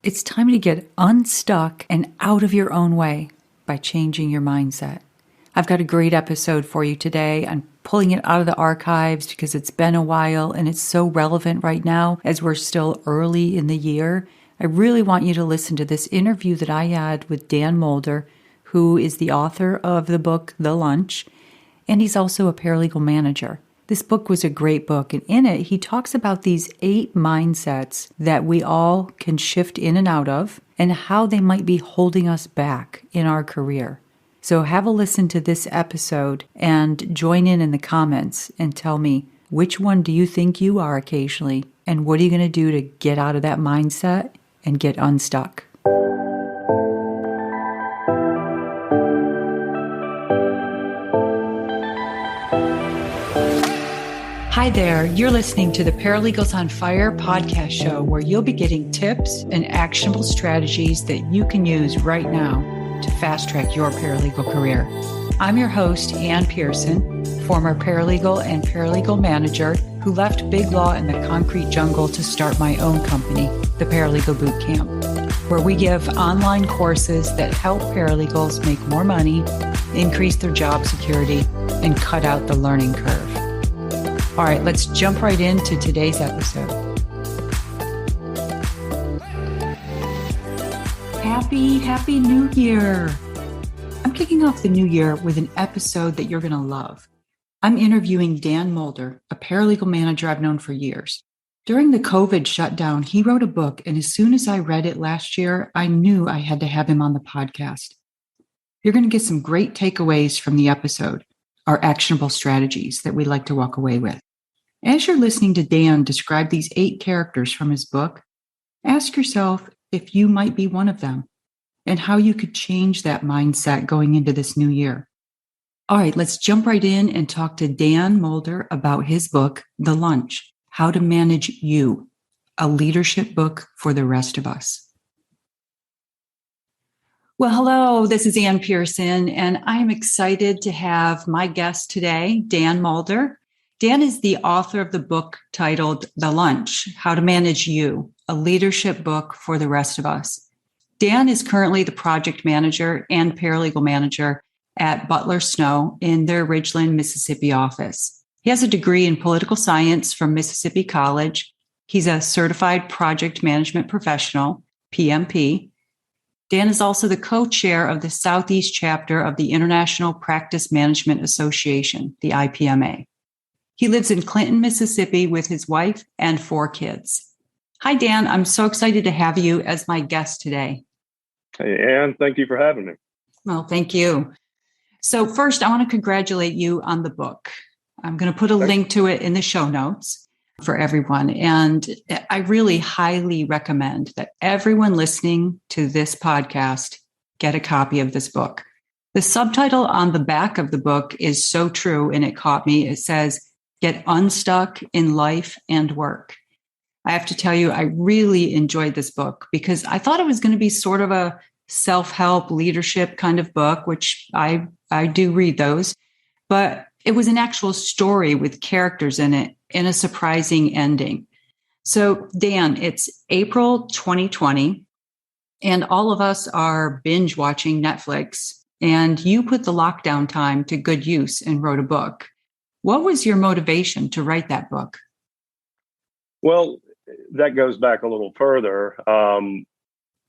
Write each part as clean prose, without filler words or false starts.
It's time to get unstuck and out of your own way by changing your mindset. I've got a great episode for you today. I'm pulling it out of the archives because it's been a while and it's so relevant right now as we're still early in the year. I really want you to listen to this interview that I had with Dan Moulder, who is the author of the book, The Lunch, and he's also a paralegal manager. This book was a great book, and in it, he talks about these 8 mindsets that we all can shift in and out of and how they might be holding us back in our career. So have a listen to this episode and join in the comments and tell me, which one do you think you are occasionally, and what are you going to do to get out of that mindset and get unstuck? Hi there, you're listening to the Paralegals on Fire podcast show, where you'll be getting tips and actionable strategies that you can use right now to fast track your paralegal career. I'm your host, Ann Pearson, former paralegal and paralegal manager who left big law in the concrete jungle to start my own company, the Paralegal Boot Camp, where we give online courses that help paralegals make more money, increase their job security, and cut out the learning curve. All right, let's jump right into today's episode. Happy New Year. I'm kicking off the new year with an episode that you're going to love. I'm interviewing Dan Moulder, a paralegal manager I've known for years. During the COVID shutdown, he wrote a book, and as soon as I read it last year, I knew I had to have him on the podcast. You're going to get some great takeaways from the episode, our actionable strategies that we'd like to walk away with. As you're listening to Dan describe these 8 characters from his book, ask yourself if you might be one of them and how you could change that mindset going into this new year. All right, let's jump right in and talk to Dan Moulder about his book, The Lunch, How to Manage You, a leadership book for the rest of us. Well, hello, this is Ann Pearson, and I'm excited to have my guest today, Dan Moulder. Dan is the author of the book titled The Lunch, How to Manage You, a leadership book for the rest of us. Dan is currently the project manager and paralegal manager at Butler Snow in their Ridgeland, Mississippi office. He has a degree in political science from Mississippi College. He's a certified project management professional, PMP. Dan is also the co-chair of the Southeast chapter of the International Practice Management Association, the IPMA. He lives in Clinton, Mississippi with his wife and 4 kids. Hi, Dan. I'm so excited to have you as my guest today. Hey, Ann. Thank you for having me. Well, thank you. So first, I want to congratulate you on the book. I'm going to put a link to it in the show notes for everyone. And I really highly recommend that everyone listening to this podcast get a copy of this book. The subtitle on the back of the book is so true, and it caught me. It says, "Get unstuck in life and work." I have to tell you, I really enjoyed this book because I thought it was going to be sort of a self-help leadership kind of book, which I do read those, but it was an actual story with characters in it and a surprising ending. So Dan, it's April 2020, and all of us are binge watching Netflix, and you put the lockdown time to good use and wrote a book. What was your motivation to write that book? Well, that goes back a little further.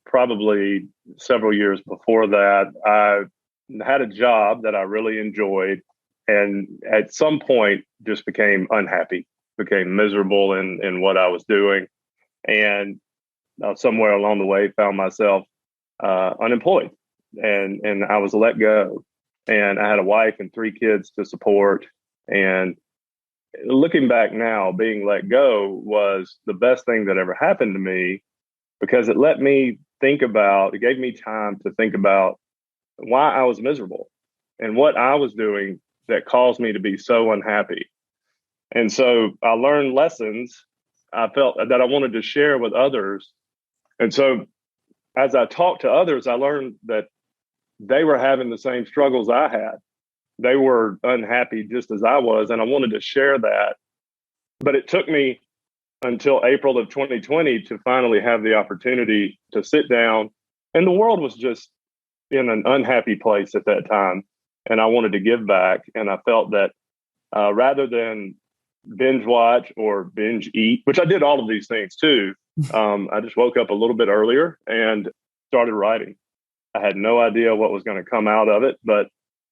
Probably several years before that, I had a job that I really enjoyed, and at some point just became unhappy, became miserable in what I was doing, and somewhere along the way found myself unemployed, and I was let go, and I had a wife and 3 kids to support. And looking back now, being let go was the best thing that ever happened to me, because it let me it gave me time to think about why I was miserable and what I was doing that caused me to be so unhappy. And so I learned lessons I felt that I wanted to share with others. And so as I talked to others, I learned that they were having the same struggles I had. They were unhappy just as I was, and I wanted to share that. But it took me until April of 2020 to finally have the opportunity to sit down. And the world was just in an unhappy place at that time. And I wanted to give back. And I felt that rather than binge watch or binge eat, which I did all of these things too, I just woke up a little bit earlier and started writing. I had no idea what was going to come out of it, but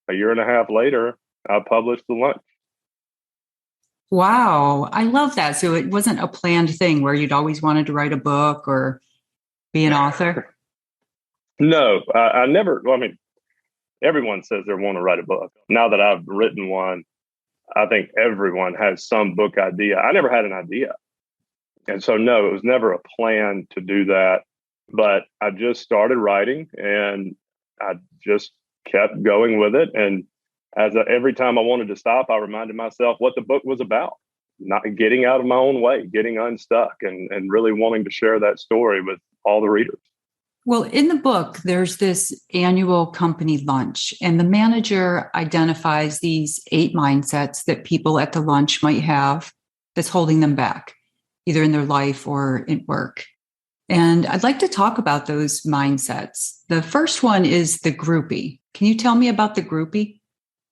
a year and a half later, I published The Lunch. Wow. I love that. So it wasn't a planned thing where you'd always wanted to write a book or be an author? No, I never. I mean, everyone says they want to write a book. Now that I've written one, I think everyone has some book idea. I never had an idea. And so, no, it was never a plan to do that. But I just started writing and I just kept going with it. And every time I wanted to stop, I reminded myself what the book was about, not getting out of my own way, getting unstuck and really wanting to share that story with all the readers. Well, in the book, there's this annual company lunch, and the manager identifies these 8 mindsets that people at the lunch might have that's holding them back, either in their life or in work. And I'd like to talk about those mindsets. The first one is the groupie. Can you tell me about the groupie?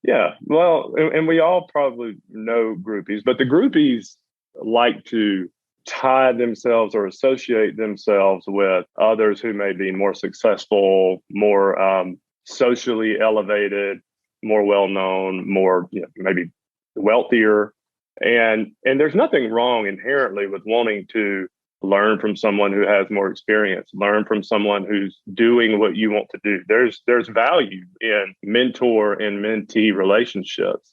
Yeah, well, and we all probably know groupies, but the groupies like to tie themselves or associate themselves with others who may be more successful, more socially elevated, more well-known, more maybe wealthier. And there's nothing wrong inherently with wanting to learn from someone who has more experience, learn from someone who's doing what you want to do. There's value in mentor and mentee relationships.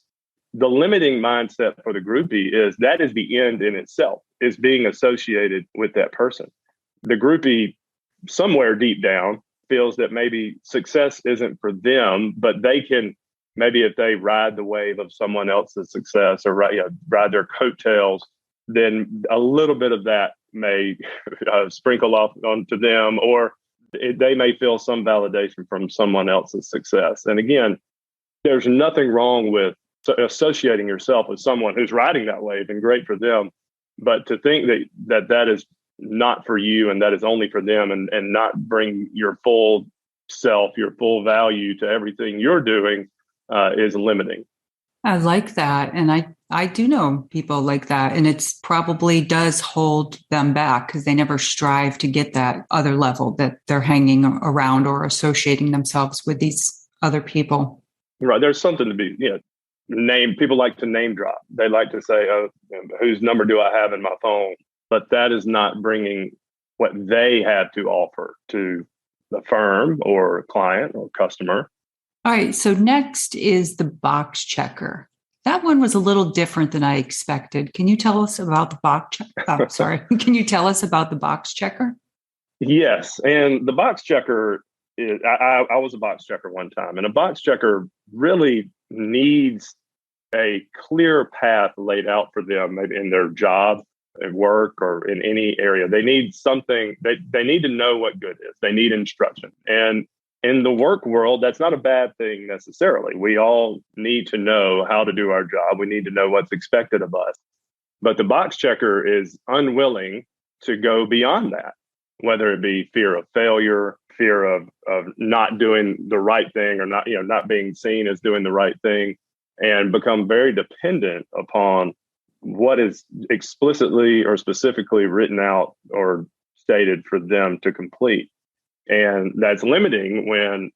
The limiting mindset for the groupie is that is the end in itself, is being associated with that person. The groupie, somewhere deep down, feels that maybe success isn't for them, but they can, maybe if they ride the wave of someone else's success or ride their coattails, then a little bit of that may sprinkle off onto them, or they may feel some validation from someone else's success. And again, there's nothing wrong with associating yourself with someone who's riding that wave, and great for them. But to think that is not for you and that is only for them, and not bring your full self, your full value to everything you're doing is limiting. I like that. And I do know people like that. And it's probably does hold them back because they never strive to get that other level that they're hanging around or associating themselves with these other people. Right. There's something to be, people like to name drop. They like to say, oh, whose number do I have in my phone? But that is not bringing what they have to offer to the firm or client or customer. All right. So next is the box checker. That one was a little different than I expected. Can you tell us about the box checker? Can you tell us about the box checker? Yes. And the box checker is, I was a box checker one time, and a box checker really needs a clear path laid out for them, maybe in their job, at work, or in any area. They need something, they need to know what good is. They need instruction. And in the work world, that's not a bad thing necessarily. We all need to know how to do our job. We need to know what's expected of us. But the box checker is unwilling to go beyond that, whether it be fear of failure, fear of not doing the right thing, or not being seen as doing the right thing, and become very dependent upon what is explicitly or specifically written out or stated for them to complete. And that's limiting when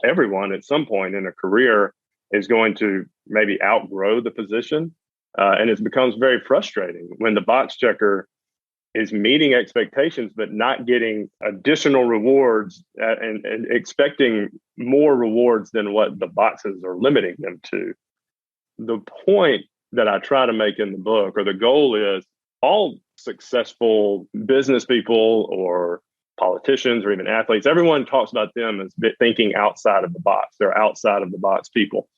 everyone at some point in a career is going to maybe outgrow the position. And it becomes very frustrating when the box checker is meeting expectations, but not getting additional rewards and expecting more rewards than what the boxes are limiting them to. The point that I try to make in the book, or the goal is, all successful business people or politicians or even athletes, everyone talks about them as thinking outside of the box. They're outside of the box people.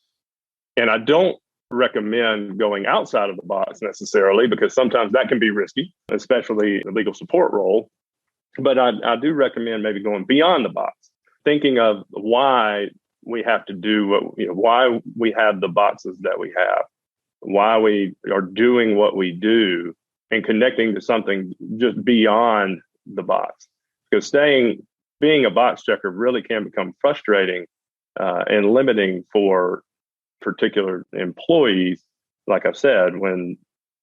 And I don't recommend going outside of the box necessarily, because sometimes that can be risky, especially the legal support role. But I do recommend maybe going beyond the box, thinking of why we have to do why we have the boxes that we have, why we are doing what we do, and connecting to something just beyond the box. Because being a box checker really can become frustrating and limiting for particular employees, like I've said, when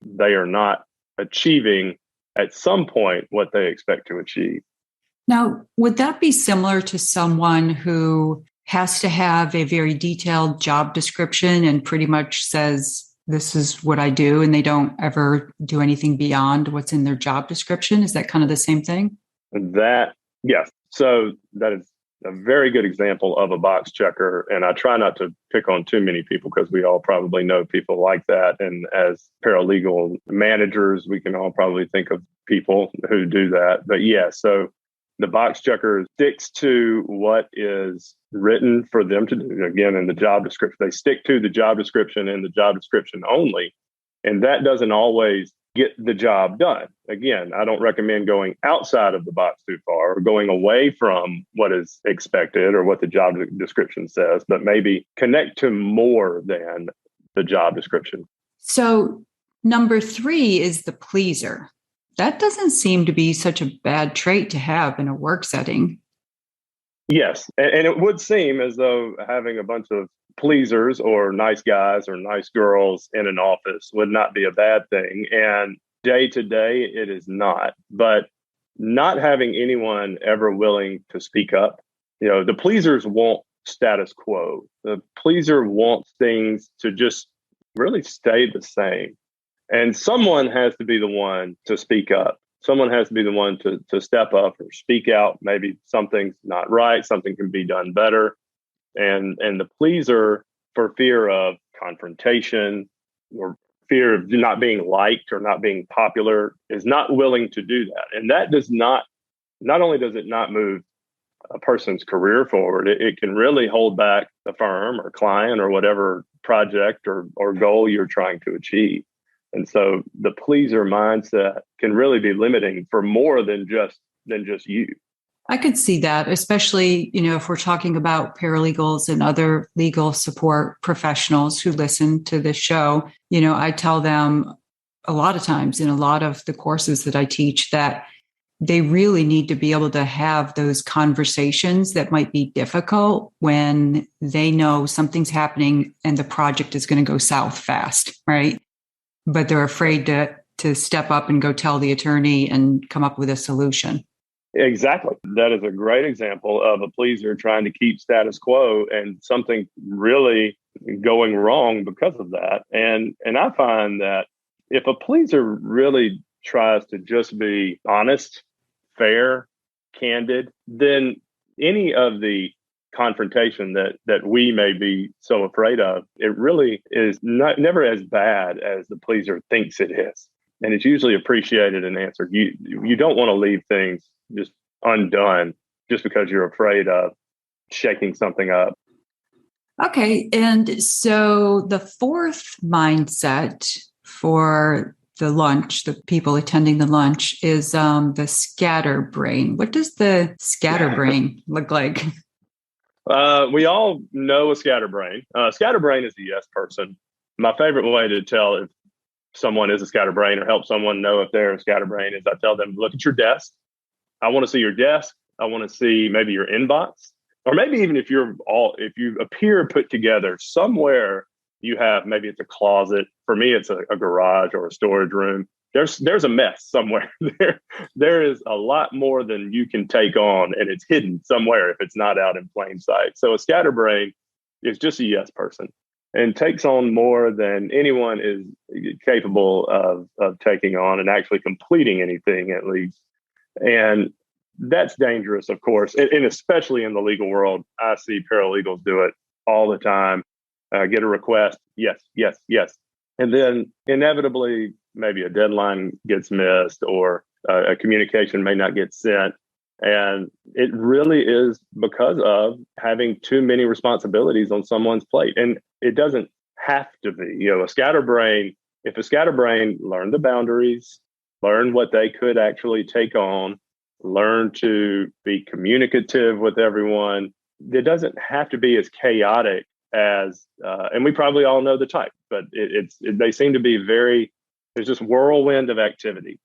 they are not achieving at some point what they expect to achieve. Now, would that be similar to someone who has to have a very detailed job description and pretty much says, this is what I do, and they don't ever do anything beyond what's in their job description? Is that kind of the same thing? Yes. So that is a very good example of a box checker. And I try not to pick on too many people because we all probably know people like that. And as paralegal managers, we can all probably think of people who do that. But yeah, so the box checker sticks to what is written for them to do. Again, in the job description, they stick to the job description and the job description only. And that doesn't always get the job done. Again, I don't recommend going outside of the box too far or going away from what is expected or what the job description says, but maybe connect to more than the job description. So number 3 is the pleaser. That doesn't seem to be such a bad trait to have in a work setting. Yes. And it would seem as though having a bunch of pleasers or nice guys or nice girls in an office would not be a bad thing. And day to day, it is not. But not having anyone ever willing to speak up, the pleasers want status quo. The pleaser wants things to just really stay the same. And someone has to be the one to speak up. Someone has to be the one to step up or speak out. Maybe something's not right. Something can be done better. And the pleaser, for fear of confrontation or fear of not being liked or not being popular, is not willing to do that. And that does not only does it not move a person's career forward, it can really hold back the firm or client or whatever project or goal you're trying to achieve. And so the pleaser mindset can really be limiting for more than just you. I could see that, especially, if we're talking about paralegals and other legal support professionals who listen to this show. I tell them a lot of times in a lot of the courses that I teach that they really need to be able to have those conversations that might be difficult when they know something's happening and the project is going to go south fast, right? But they're afraid to step up and go tell the attorney and come up with a solution. Exactly. That is a great example of a pleaser trying to keep status quo and something really going wrong because of that. And I find that if a pleaser really tries to just be honest, fair, candid, then any of the confrontation that we may be so afraid of, it really is never as bad as the pleaser thinks it is. And it's usually appreciated and answered. You don't want to leave things just undone just because you're afraid of shaking something up. Okay. And so the 4th mindset for the lunch, the people attending the lunch, is the scatterbrain. What does the scatterbrain look like? We all know a scatterbrain. Scatterbrain is the yes person. My favorite way to tell if someone is a scatterbrain or help someone know if they're a scatterbrain is I tell them, look at your desk. I want to see your desk. I want to see maybe your inbox, or maybe even if you appear put together somewhere, you have, maybe it's a closet. For me, it's a garage or a storage room. There's a mess somewhere. There is a lot more than you can take on, and it's hidden somewhere if it's not out in plain sight. So a scatterbrain is just a yes person and takes on more than anyone is capable of taking on and actually completing anything, at least. And that's dangerous, of course, and especially in the legal world. I see paralegals do it all the time. Get a request, yes, yes, yes. And then inevitably, maybe a deadline gets missed or a communication may not get sent. And it really is because of having too many responsibilities on someone's plate. And it doesn't have to be. A scatterbrain, if a scatterbrain learned the boundaries, learn what they could actually take on, learn to be communicative with everyone, it doesn't have to be as chaotic as, and we probably all know the type, but they seem to be very There's this whirlwind of activity.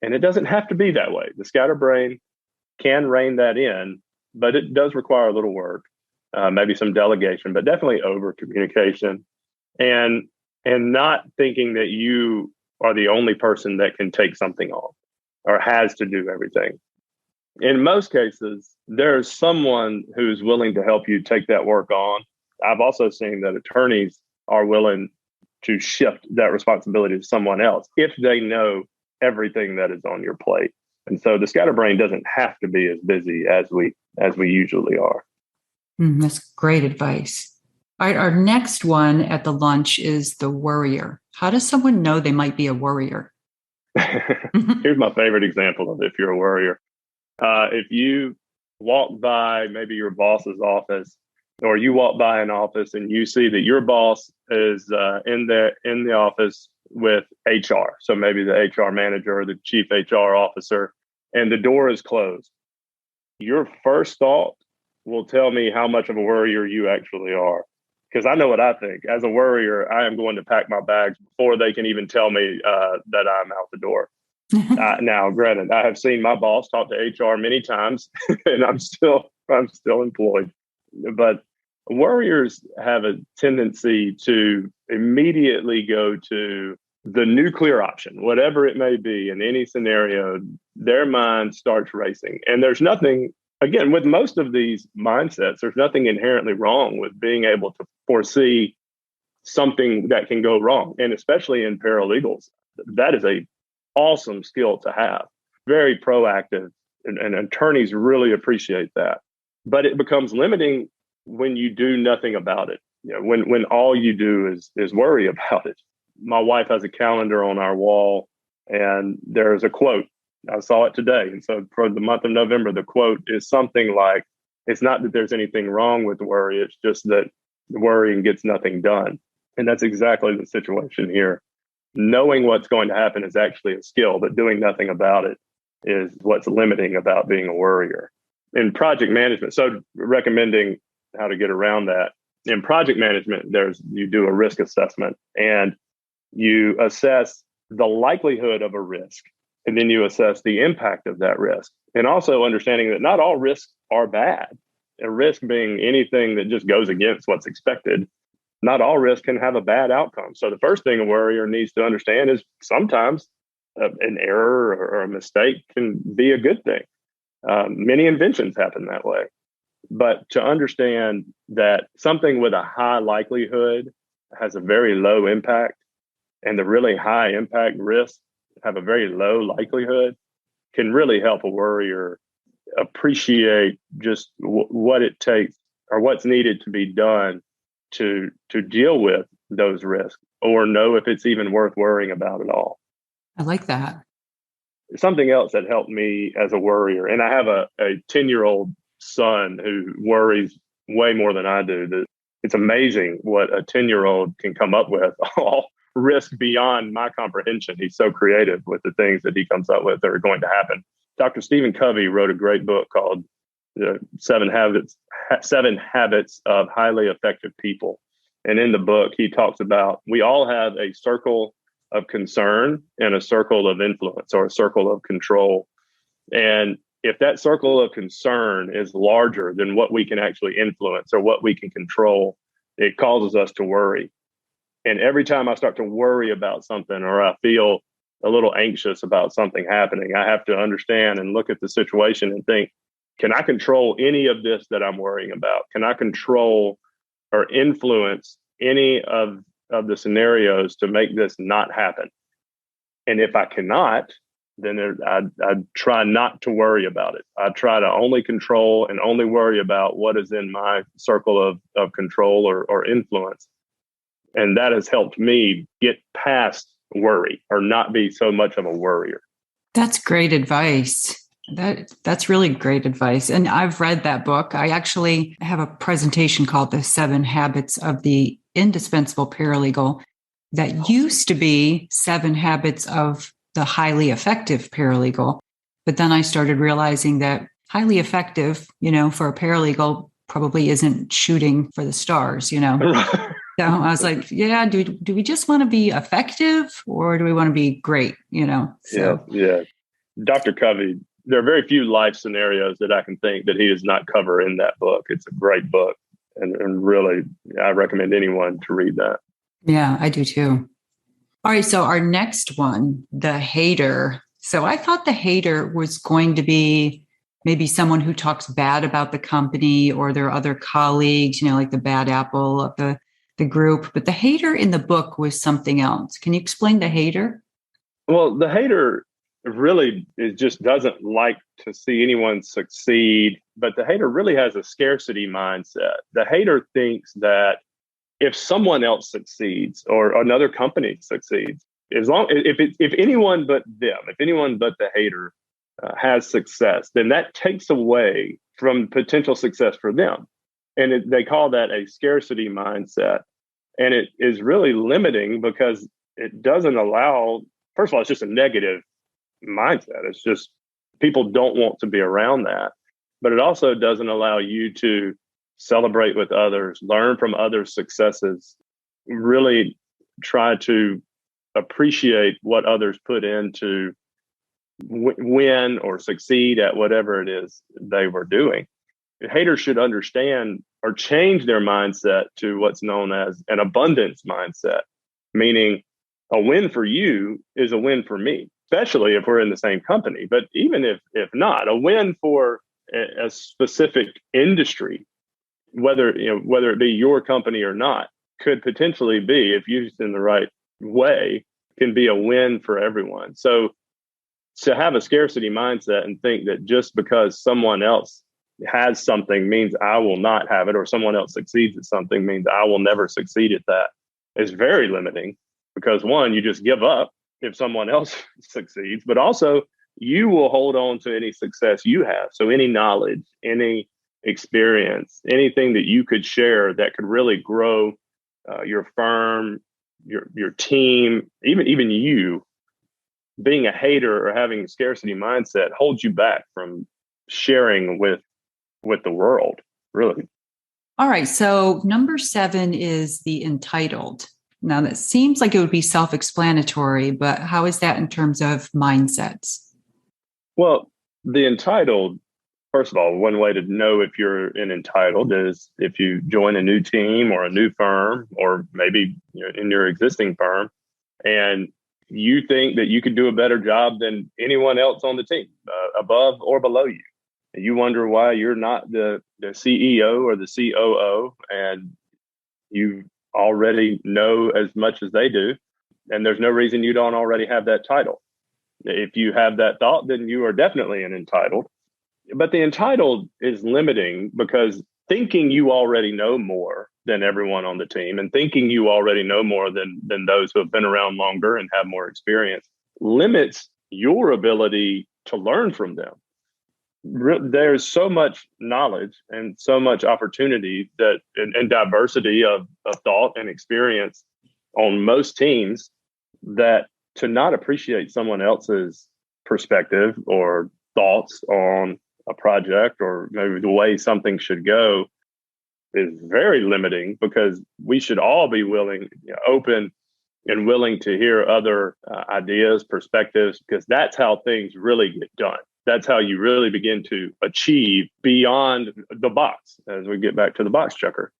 And it doesn't have to be that way. The scatterbrain can rein that in, but it does require a little work, maybe some delegation, but definitely over communication, and not thinking that you are the only person that can take something on or has to do everything. In most cases, there's someone who's willing to help you take that work on. I've also seen that attorneys are willing to shift that responsibility to someone else if they know everything that is on your plate. And so the scatterbrain doesn't have to be as busy as we usually are. That's great advice. All right, our next one at the lunch is the worrier. How does someone know they might be a worrier? Here's my favorite example of if you're a worrier. If you walk by maybe your boss's office, or you walk by an office and you see that your boss is in the office with HR. So maybe the HR manager or the chief HR officer, and the door is closed. Your first thought will tell me how much of a worrier you actually are. Because I know what I think. As a worrier, I am going to pack my bags before they can even tell me that I'm out the door. Now, granted, I have seen my boss talk to HR many times, and I'm still employed. But worriers have a tendency to immediately go to the nuclear option, whatever it may be in any scenario. Their mind starts racing, and there's nothing. Again, with most of these mindsets, there's nothing inherently wrong with being able to foresee something that can go wrong. And especially in paralegals, that is a awesome skill to have. Very proactive, and attorneys really appreciate that. But it becomes limiting when you do nothing about it. You know, when all you do is worry about it. My wife has a calendar on our wall, and there's a quote. I saw it today. And so for the month of November, the quote is something like, it's not that there's anything wrong with worry. It's just that worrying gets nothing done. And that's exactly the situation here. Knowing what's going to happen is actually a skill, but doing nothing about it is what's limiting about being a worrier. In project management, so recommending how to get around that. In project management, you do a risk assessment and you assess the likelihood of a risk. And then you assess the impact of that risk. And also understanding that not all risks are bad. A risk being anything that just goes against what's expected. Not all risks can have a bad outcome. So the first thing a worrier needs to understand is sometimes an error or a mistake can be a good thing. Many inventions happen that way. But to understand that something with a high likelihood has a very low impact, and the really high impact risks have a very low likelihood, can really help a worrier appreciate just what it takes or what's needed to be done to deal with those risks, or know if it's even worth worrying about at all. I like that. Something else that helped me as a worrier, and I have a 10-year-old son who worries way more than I do. That it's amazing what a 10-year-old can come up with, all risk beyond my comprehension. He's so creative with the things that he comes up with that are going to happen. Dr. Stephen Covey wrote a great book called Seven Habits of Highly Effective People. And in the book, he talks about we all have a circle of concern and a circle of influence, or a circle of control. And if that circle of concern is larger than what we can actually influence or what we can control, it causes us to worry. And every time I start to worry about something, or I feel a little anxious about something happening, I have to understand and look at the situation and think, can I control any of this that I'm worrying about? Can I control or influence any of the scenarios to make this not happen? And if I cannot, then I try not to worry about it. I try to only control and only worry about what is in my circle of control or influence. And that has helped me get past worry, or not be so much of a worrier. That's great advice. That's really great advice. And I've read that book. I actually have a presentation called The 7 Habits of the Indispensable Paralegal that used to be 7 Habits of the Highly Effective Paralegal. But then I started realizing that highly effective, for a paralegal probably isn't shooting for the stars, So I was like, yeah, do we just want to be effective or do we want to be great? So Yeah. Dr. Covey, there are very few life scenarios that I can think that he does not cover in that book. It's a great book. And really, I recommend anyone to read that. Yeah, I do too. All right. So our next one, the hater. So I thought the hater was going to be maybe someone who talks bad about the company or their other colleagues, like the bad apple of the group. But the hater in the book was something else. Can you explain the hater? Well, the hater really just doesn't like to see anyone succeed, but the hater really has a scarcity mindset. The hater thinks that if someone else succeeds or another company succeeds, if anyone but them, if anyone but the hater has success, then that takes away from potential success for them. And they call that a scarcity mindset. And it is really limiting because it doesn't allow, first of all, it's just a negative mindset. It's just people don't want to be around that. But it also doesn't allow you to celebrate with others, learn from others' successes, really try to appreciate what others put into win or succeed at whatever it is they were doing. Haters should understand or change their mindset to what's known as an abundance mindset, meaning a win for you is a win for me, especially if we're in the same company. But even if not, a win for a specific industry, whether it be your company or not, could potentially be, if used in the right way, can be a win for everyone. So to have a scarcity mindset and think that just because someone else has something means I will not have it, or someone else succeeds at something means I will never succeed at that, is very limiting. Because one, you just give up if someone else succeeds, but also you will hold on to any success you have. So any knowledge, any experience, anything that you could share that could really grow your firm, your team, even you, being a hater or having a scarcity mindset holds you back from sharing with the world, really. All right. So number 7 is the entitled. Now that seems like it would be self-explanatory, but how is that in terms of mindsets? Well, the entitled, first of all, one way to know if you're an entitled is if you join a new team or a new firm, or maybe in your existing firm, and you think that you could do a better job than anyone else on the team, above or below you. And you wonder why you're not the CEO or the COO, and you already know as much as they do. And there's no reason you don't already have that title. If you have that thought, then you are definitely an entitled. But the entitled is limiting because thinking you already know more than everyone on the team and thinking you already know more than those who have been around longer and have more experience limits your ability to learn from them. There's so much knowledge and so much opportunity that and diversity of thought and experience on most teams, that to not appreciate someone else's perspective or thoughts on a project or maybe the way something should go is very limiting, because we should all be open and willing to hear other ideas, perspectives, because that's how things really get done. That's how you really begin to achieve beyond the box, as we get back to the box checker.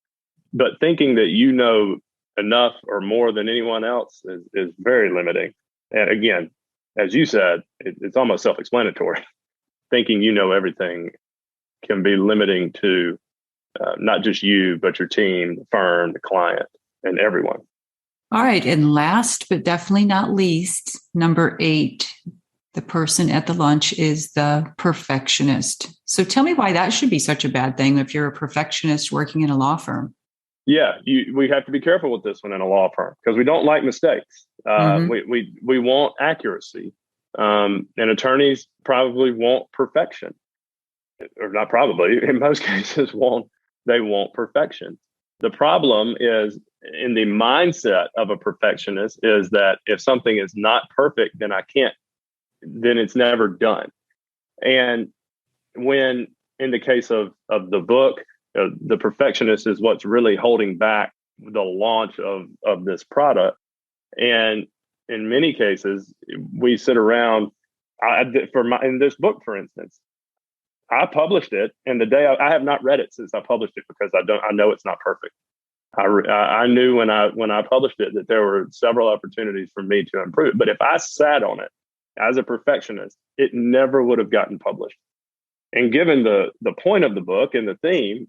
But thinking that you know enough or more than anyone else is very limiting. And again, as you said, it's almost self-explanatory. Thinking you know everything can be limiting to not just you, but your team, the firm, the client, and everyone. All right. And last, but definitely not least, number 8, the person at the lunch is the perfectionist. So tell me why that should be such a bad thing if you're a perfectionist working in a law firm. Yeah, we have to be careful with this one in a law firm because we don't like mistakes. We want accuracy. And attorneys probably want perfection, or not probably, in most cases, they want perfection. The problem is in the mindset of a perfectionist is that if something is not perfect, then it's never done. And when in the case of the book, the perfectionist is what's really holding back the launch of this product. And in many cases, we sit around. In this book, for instance, I published it, and the day I have not read it since I published it because I know it's not perfect. I knew when I published it that there were several opportunities for me to improve. But if I sat on it as a perfectionist, it never would have gotten published. And given the point of the book and the theme,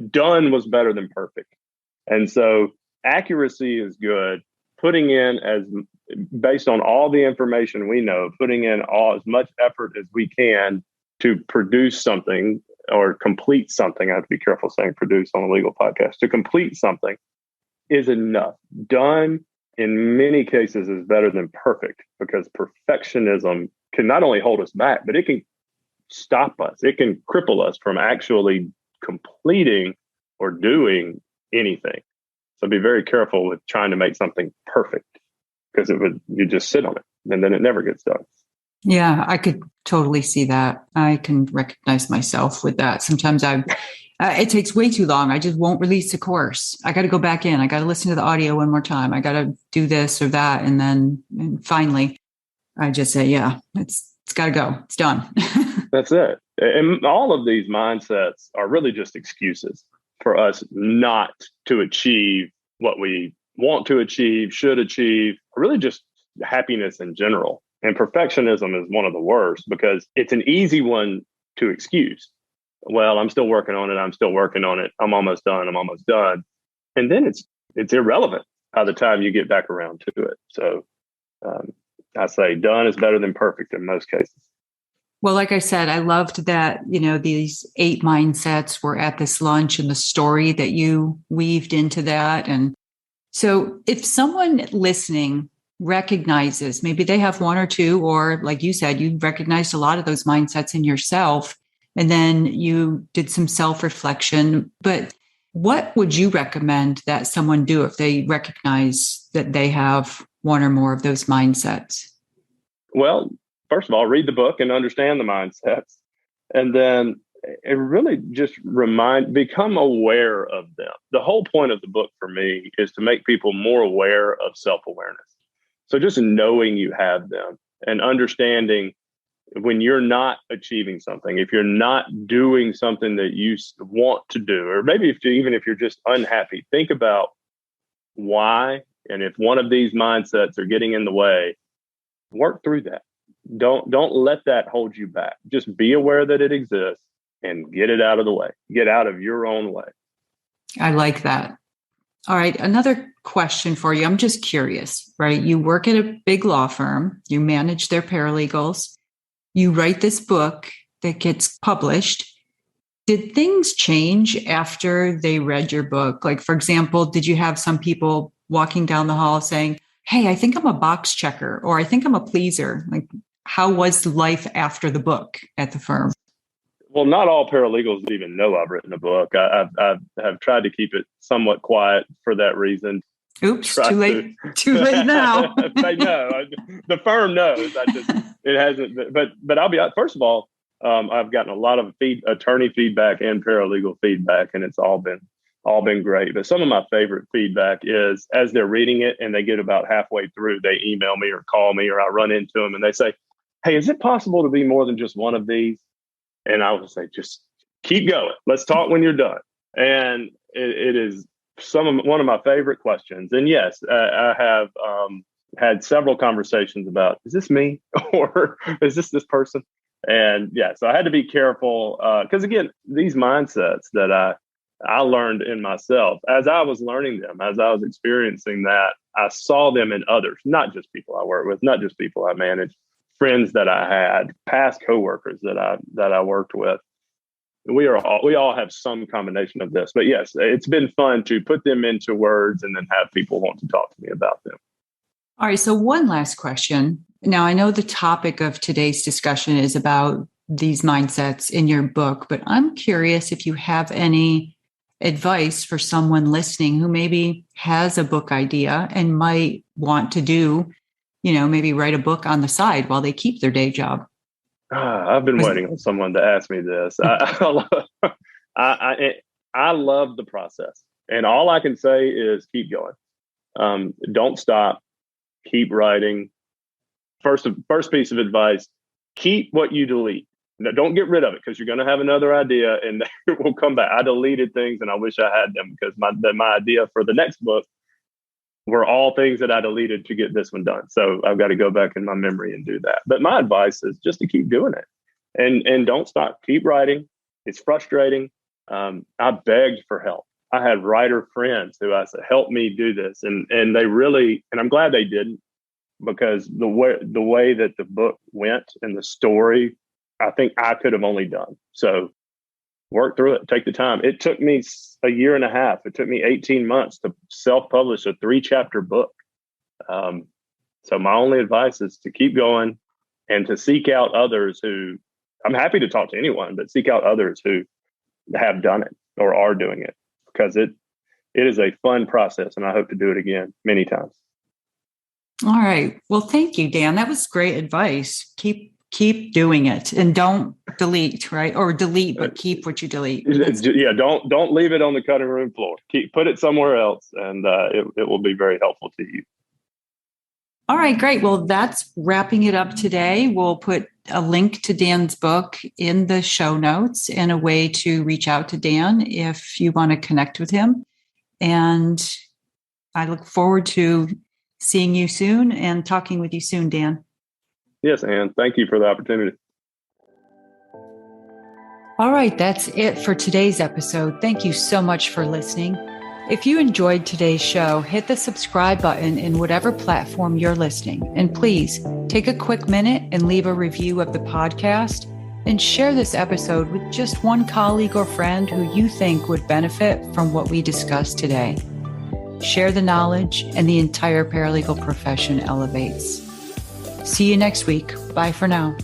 done was better than perfect. And so accuracy is good. Putting in based on all the information we know, putting in as much effort as we can to produce something or complete something. I have to be careful saying produce on a legal podcast. To complete something is enough. Done in many cases is better than perfect, because perfectionism can not only hold us back, but it can stop us. It can cripple us from actually completing or doing anything. So be very careful with trying to make something perfect, because you just sit on it and then it never gets done. Yeah, I could totally see that. I can recognize myself with that. Sometimes it takes way too long. I just won't release the course. I got to go back in. I got to listen to the audio one more time. I got to do this or that. And finally, I just say, yeah, it's got to go. It's done. That's it. And all of these mindsets are really just excuses for us not to achieve what we want to achieve, should achieve, or really just happiness in general. And perfectionism is one of the worst, because it's an easy one to excuse. Well, I'm still working on it. I'm still working on it. I'm almost done. I'm almost done. And then it's irrelevant by the time you get back around to it. So I say done is better than perfect in most cases. Well, like I said, I loved that, these 8 mindsets were at this lunch and the story that you weaved into that. And so if someone listening recognizes, maybe they have 1 or 2, or like you said, you recognized a lot of those mindsets in yourself, and then you did some self-reflection, but what would you recommend that someone do if they recognize that they have 1 or more of those mindsets? Well, first of all, read the book and understand the mindsets. And then it really just become aware of them. The whole point of the book for me is to make people more aware of self-awareness. So just knowing you have them and understanding when you're not achieving something, if you're not doing something that you want to do, or maybe even if you're just unhappy, think about why. And if one of these mindsets are getting in the way, work through that. Don't let that hold you back. Just be aware that it exists and get it out of the way. Get out of your own way. I like that. All right. Another question for you. I'm just curious, right? You work at a big law firm. You manage their paralegals. You write this book that gets published. Did things change after they read your book? Like, for example, did you have some people walking down the hall saying, hey, I think I'm a box checker, or I think I'm a pleaser? Like, how was life after the book at the firm? Well, not all paralegals even know I've written a book. I have tried to keep it somewhat quiet for that reason. Oops, too late. Too late now. They know. The firm knows. It hasn't. But I'll be first of all, I've gotten a lot of attorney feedback and paralegal feedback, and it's all been great. But some of my favorite feedback is as they're reading it and they get about halfway through, they email me or call me, or I run into them and they say, hey, is it possible to be more than just one of these? And I would say, just keep going. Let's talk when you're done. And it is one of my favorite questions. And yes, I have had several conversations about, is this me or is this person? And yeah, so I had to be careful because again, these mindsets that I learned in myself as I was learning them, as I was experiencing that, I saw them in others, not just people I work with, not just people I manage, friends that I had, past coworkers that I worked with. We all have some combination of this, but yes, it's been fun to put them into words and then have people want to talk to me about them. All right. So one last question. Now, I know the topic of today's discussion is about these mindsets in your book, but I'm curious if you have any advice for someone listening who maybe has a book idea and might want to do, maybe write a book on the side while they keep their day job. I've been waiting on someone to ask me this. I love the process. And all I can say is keep going. Don't stop. Keep writing. First piece of advice, keep what you delete. Now, don't get rid of it because you're going to have another idea and it will come back. I deleted things and I wish I had them because my idea for the next book were all things that I deleted to get this one done. So I've got to go back in my memory and do that. But my advice is just to keep doing it and don't stop. Keep writing. It's frustrating. I begged for help. I had writer friends who I said, help me do this. And they really, and I'm glad they didn't, because the way that the book went and the story, I think I could have only done. So work through it, take the time. It took me a year and a half. It took me 18 months to self-publish a 3-chapter book. So my only advice is to keep going and to seek out others who, I'm happy to talk to anyone, but seek out others who have done it or are doing it, because it is a fun process and I hope to do it again many times. All right. Well, thank you, Dan. That was great advice. Keep doing it and don't delete, right? Or delete, but keep what you delete. Yeah. Don't leave it on the cutting room floor. Put it somewhere else and it will be very helpful to you. All right, great. Well, that's wrapping it up today. We'll put a link to Dan's book in the show notes and a way to reach out to Dan if you want to connect with him. And I look forward to seeing you soon and talking with you soon, Dan. Yes, Anne. Thank you for the opportunity. All right, that's it for today's episode. Thank you so much for listening. If you enjoyed today's show, hit the subscribe button in whatever platform you're listening. And please take a quick minute and leave a review of the podcast and share this episode with just one colleague or friend who you think would benefit from what we discussed today. Share the knowledge and the entire paralegal profession elevates. See you next week. Bye for now.